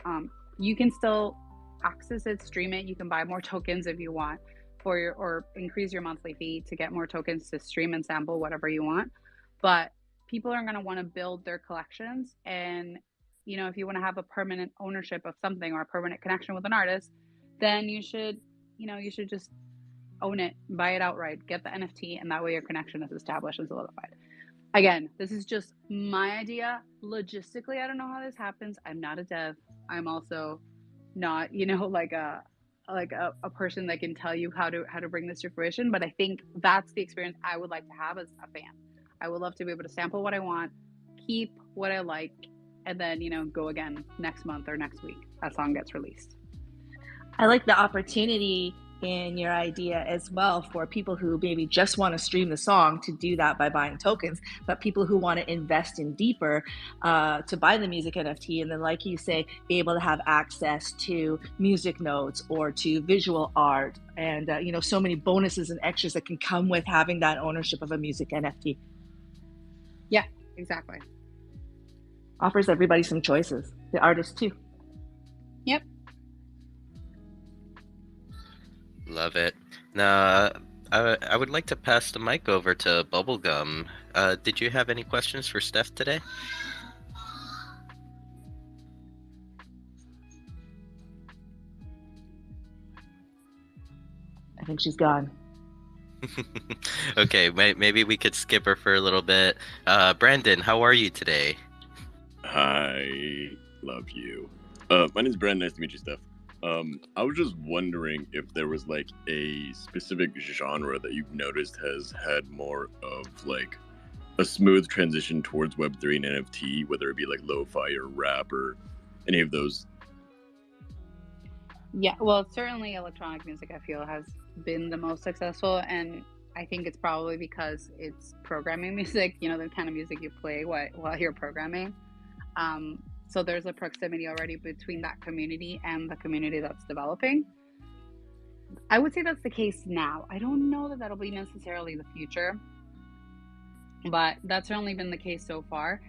You can still access it, stream it. You can buy more tokens if you want, or increase your monthly fee to get more tokens to stream and sample whatever you want. But people are going to want to build their collections, and you know, if you want to have a permanent ownership of something or a permanent connection with an artist, then you should just own it, buy it outright, get the NFT, and that way your connection is established and solidified. Again, this is just my idea. Logistically, I don't know how this happens. I'm not a dev. I'm also not, you know, like a person that can tell you how to bring this to fruition. But I think that's the experience I would like to have as a fan. I would love to be able to sample what I want, keep what I like, and then, you know, go again next month or next week. That song gets released. I like the opportunity in your idea as well for people who maybe just want to stream the song to do that by buying tokens, but people who want to invest in deeper to buy the music NFT, and then, like you say, be able to have access to music notes or to visual art, and you know, so many bonuses and extras that can come with having that ownership of a music NFT. Yeah, exactly. Offers everybody some choices, the artists too. Yep. Love it. Now, I would like to pass the mic over to Bubblegum. Did you have any questions for Steph today? I think she's gone. Okay, maybe we could skip her for a little bit. Brandon, how are you today? Hi, love you. My name is Brandon. Nice to meet you, Steph. I was just wondering if there was like a specific genre that you've noticed has had more of like a smooth transition towards Web3 and NFT, whether it be like lo-fi or rap or any of those. Yeah, well, certainly electronic music I feel has been the most successful, and I think it's probably because it's programming music, the kind of music you play while you're programming. So there's a proximity already between that community and the community that's developing. I would say that's the case now. I don't know that that'll be necessarily the future, but that's certainly been the case so far.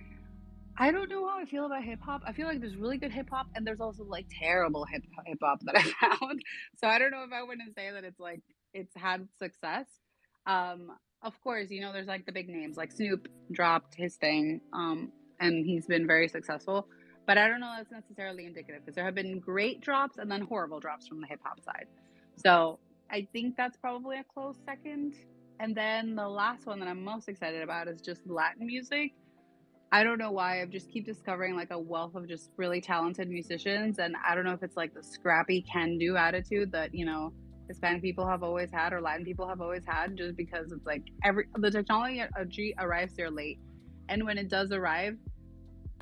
I don't know how I feel about hip hop. I feel like there's really good hip hop and there's also like terrible hip hop that I found. So I don't know if I wouldn't say that it's like it's had success. Of course, there's like the big names like Snoop dropped his thing, and he's been very successful. But I don't know that's necessarily indicative because there have been great drops and then horrible drops from the hip hop side. So I think that's probably a close second. And then the last one that I'm most excited about is just Latin music. I don't know why. I just keep discovering like a wealth of just really talented musicians. And I don't know if it's like the scrappy can do attitude that, Hispanic people have always had or Latin people have always had, just because it's like the technology arrives there late. And when it does arrive,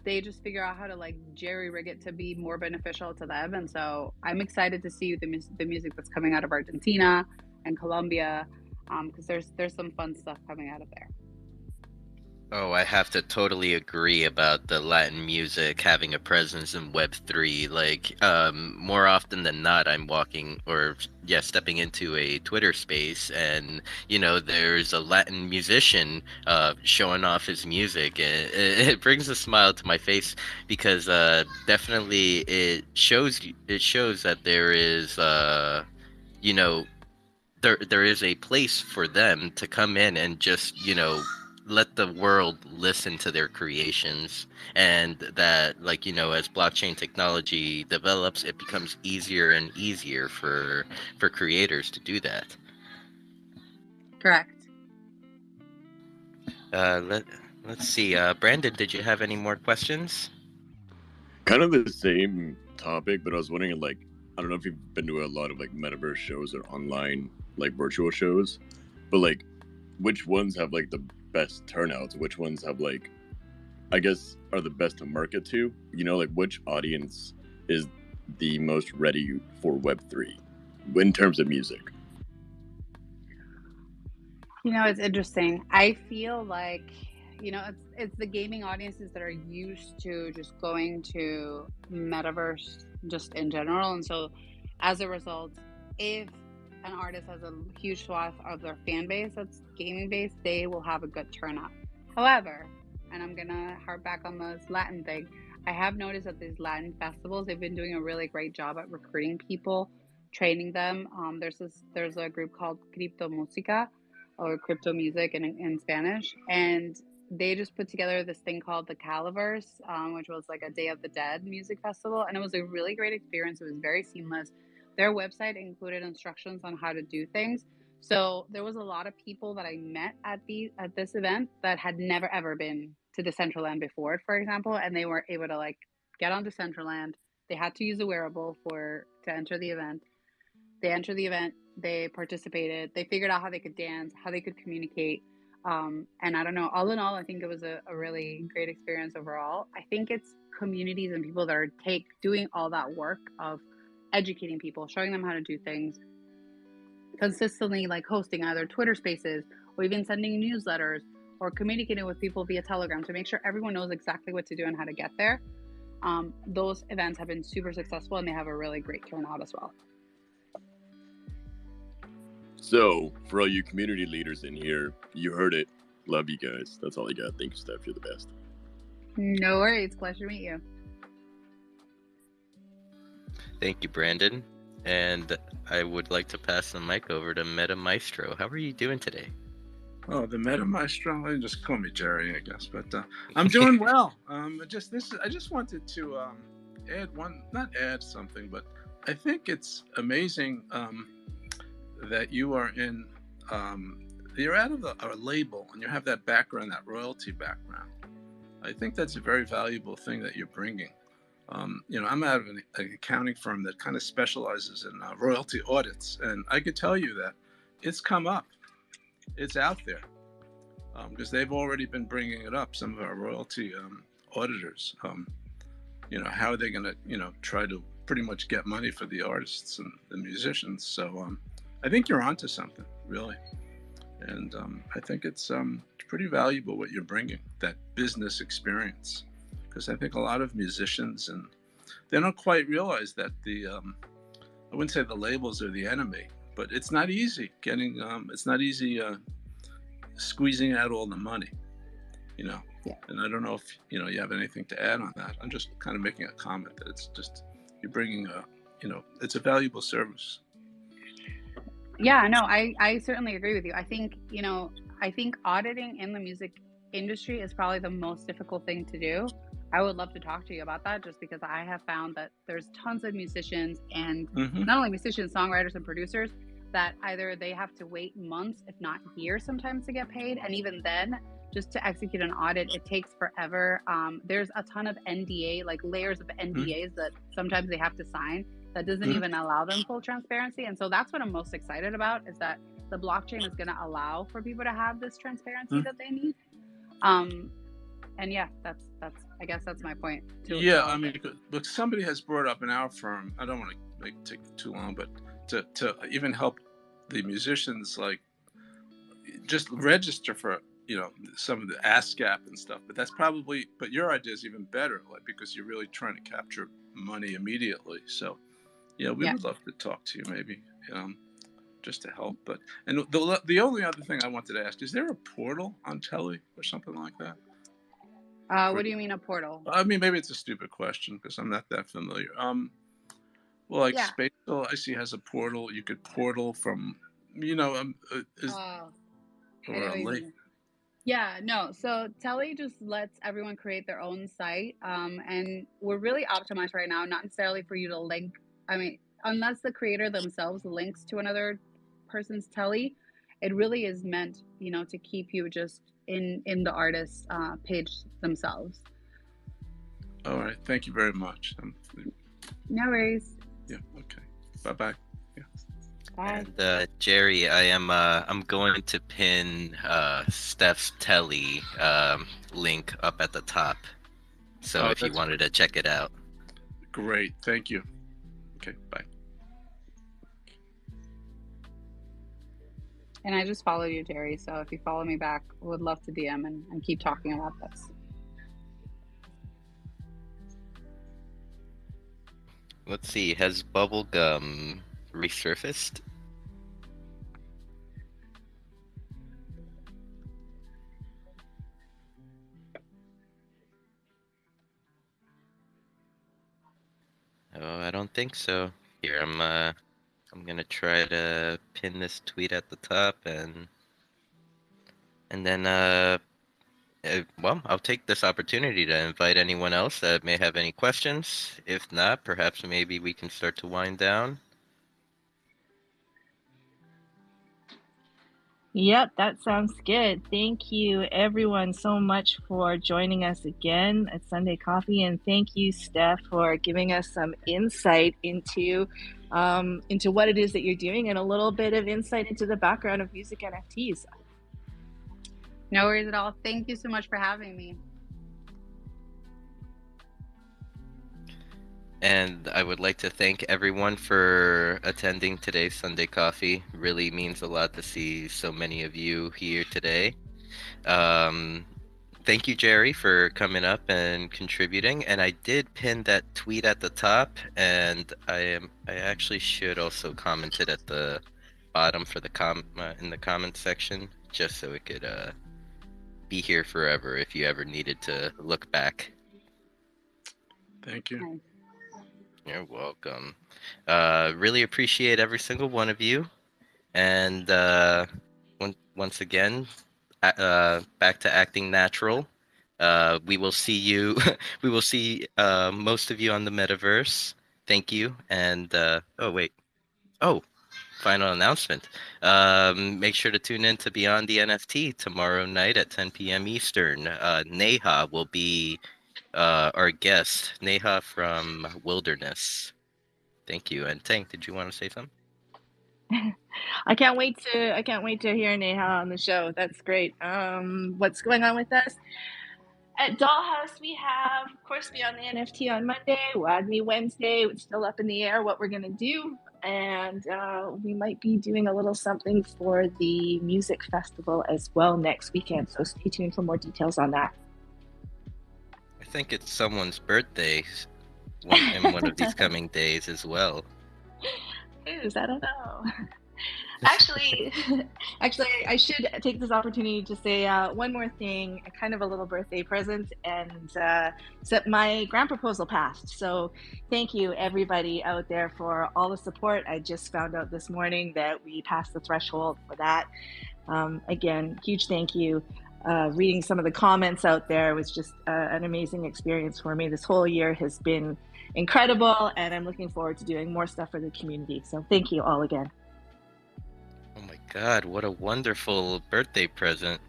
they just figure out how to like jerry rig it to be more beneficial to them. And so I'm excited to see the music that's coming out of Argentina and Colombia, because there's some fun stuff coming out of there. Oh, I have to totally agree about the Latin music having a presence in Web3. Like, more often than not, I'm walking or, yeah, stepping into a Twitter space and, there's a Latin musician showing off his music. And it brings a smile to my face because definitely it shows that there is, you know, there is a place for them to come in and just let the world listen to their creations, and that, like, as blockchain technology develops, it becomes easier and easier for creators to do that. Correct. Let's see, Brandon, did you have any more questions? Kind of the same topic, but I was wondering, like, I don't know if you've been to a lot of like metaverse shows or online like virtual shows, but like, which ones have like the best turnouts? Which ones have like, I guess, are the best to market to? Like which audience is the most ready for Web3 in terms of music? It's interesting. I feel like, it's the gaming audiences that are used to just going to metaverse just in general. And so as a result, if an artist has a huge swath of their fan base that's gaming based, they will have a good turnout. However, and I'm gonna harp back on this Latin thing, I have noticed that these Latin festivals, they've been doing a really great job at recruiting people, training them. There's a group called Crypto Musica, or crypto music in Spanish, and they just put together this thing called the Caliverse, which was like a Day of the Dead music festival, and it was a really great experience. It was very seamless. Their website included instructions on how to do things. So there was a lot of people that I met at this event that had never ever been to the Decentraland before, for example, and they were able to like get on Decentraland. They had to use a wearable to enter the event. They entered the event, they participated, they figured out how they could dance, how they could communicate. And I don't know, all in all, I think it was a really great experience overall. I think it's communities and people that are doing all that work of educating people, showing them how to do things consistently, like hosting either Twitter spaces or even sending newsletters or communicating with people via Telegram to make sure everyone knows exactly what to do and how to get there. Those events have been super successful and they have a really great turnout as well. So, for all you community leaders in here, you heard it. Love you guys. That's all I got. Thank you, Steph. You're the best. No worries. Pleasure to meet you. Thank you, Brandon. And I would like to pass the mic over to Meta Maestro. How are you doing today? Oh, the Meta Maestro. Just call me Jerry, I guess. But I'm doing well. I just wanted to not add something, but I think it's amazing that you are you're out of a label and you have that background, that royalty background. I think that's a very valuable thing that you're bringing. I'm out of an accounting firm that kind of specializes in royalty audits, and I could tell you that it's come up. It's out there because they've already been bringing it up. Some of our royalty auditors, how are they going to, try to pretty much get money for the artists and the musicians. So I think you're onto something, really. And I think it's pretty valuable what you're bringing, that business experience, because I think a lot of musicians, and they don't quite realize that I wouldn't say the labels are the enemy, but it's not easy getting it's not easy squeezing out all the money, you know. Yeah. And I don't know if you have anything to add on that. I'm just kind of making a comment that it's just you're bringing it's a valuable service. Yeah, no, I certainly agree with you. I think, I think auditing in the music industry is probably the most difficult thing to do. I would love to talk to you about that, just because I have found that there's tons of musicians, and not only musicians, songwriters and producers, that either they have to wait months, if not years sometimes, to get paid. And even then, just to execute an audit, it takes forever. There's a ton of NDA, like layers of NDAs that sometimes they have to sign that doesn't even allow them full transparency. And so that's what I'm most excited about, is that the blockchain is going to allow for people to have this transparency that they need. And yeah, that's I guess that's my point too. Yeah, I mean, look, somebody has brought up in our firm, I don't want to take too long, but to even help the musicians, like, just register for some of the ASCAP and stuff. But but your idea is even better, like, because you're really trying to capture money immediately. So yeah, we would love to talk to you, maybe, just to help. But the only other thing I wanted to ask, is there a portal on Telly or something like that? What do you mean, a portal? I mean, maybe it's a stupid question because I'm not that familiar. Well, like, Spatial, I see, has a portal. You could portal from, or a link. Yeah, no. So Telly just lets everyone create their own site. And we're really optimized right now, not necessarily for you to link. I mean, unless the creator themselves links to another person's Telly, it really is meant, to keep you just in the artist's page themselves. All right. Thank you very much. No worries. Yeah. Okay. Bye-bye. Yeah. Bye. And Jerry, I'm going to pin Steph's Telly link up at the top. So if you wanted to check it out. Great. Thank you. Okay. Bye. And I just followed you, Jerry. So if you follow me back, would love to DM and keep talking about this. Let's see. Has Bubblegum resurfaced? Oh, I don't think so. Here, I'm gonna try to pin this tweet at the top, and then well, I'll take this opportunity to invite anyone else that may have any questions. If not, perhaps maybe we can start to wind down. Yep, that sounds good. Thank you, everyone, so much for joining us again at Sunday Coffee, and thank you, Steph, for giving us some insight into what it is that you're doing, and a little bit of insight into the background of music NFTs. No worries at all. Thank you so much for having me. And I would like to thank everyone for attending today's Sunday Coffee. Really means a lot to see so many of you here today. Thank you, Jerry, for coming up and contributing. And I did pin that tweet at the top, and I actually should also comment it at the bottom for the in the comment section, just so it could be here forever if you ever needed to look back. Thank you. You're welcome. Really appreciate every single one of you. And once again, back to acting natural. We will see you. We will see most of you on the metaverse. Thank you. And oh wait. Oh, final announcement. Make sure to tune in to Beyond the NFT tomorrow night at 10 p.m. Eastern. Neha will be our guest. Neha from Wilderness. Thank you. And Tank, did you want to say something? I can't wait to hear Neha on the show. That's great. What's going on with us? At Dollhouse, we have, of course, Beyond the NFT on Monday, WADME Wednesday. It's still up in the air what we're going to do. And we might be doing a little something for the music festival as well next weekend. So stay tuned for more details on that. I think it's someone's birthday in one of these coming days as well. Whose? I don't know. Actually, actually, I should take this opportunity to say one more thing, kind of a little birthday present, and so my grant proposal passed. So thank you, everybody out there, for all the support. I just found out this morning that we passed the threshold for that. Again, huge thank you. Reading some of the comments out there was just an amazing experience for me. This whole year has been incredible, and I'm looking forward to doing more stuff for the community. So thank you all again. Oh my God, what a wonderful birthday present.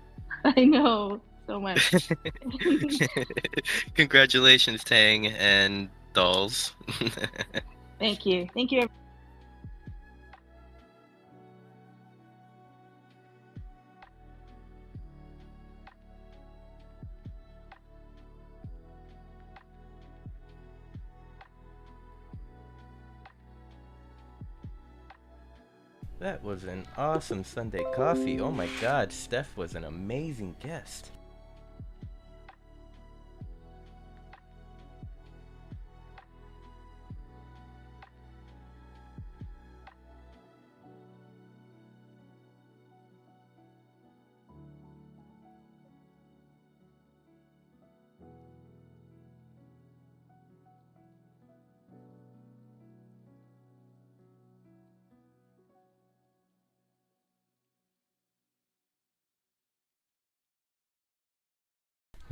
I know so much. Congratulations, Tang and Dolls. Thank you. Thank you. That was an awesome Sunday coffee. Oh my God, Steph was an amazing guest.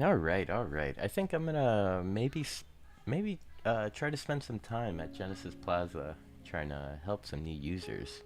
All right, all right. I think I'm gonna maybe try to spend some time at Genesis Plaza trying to help some new users.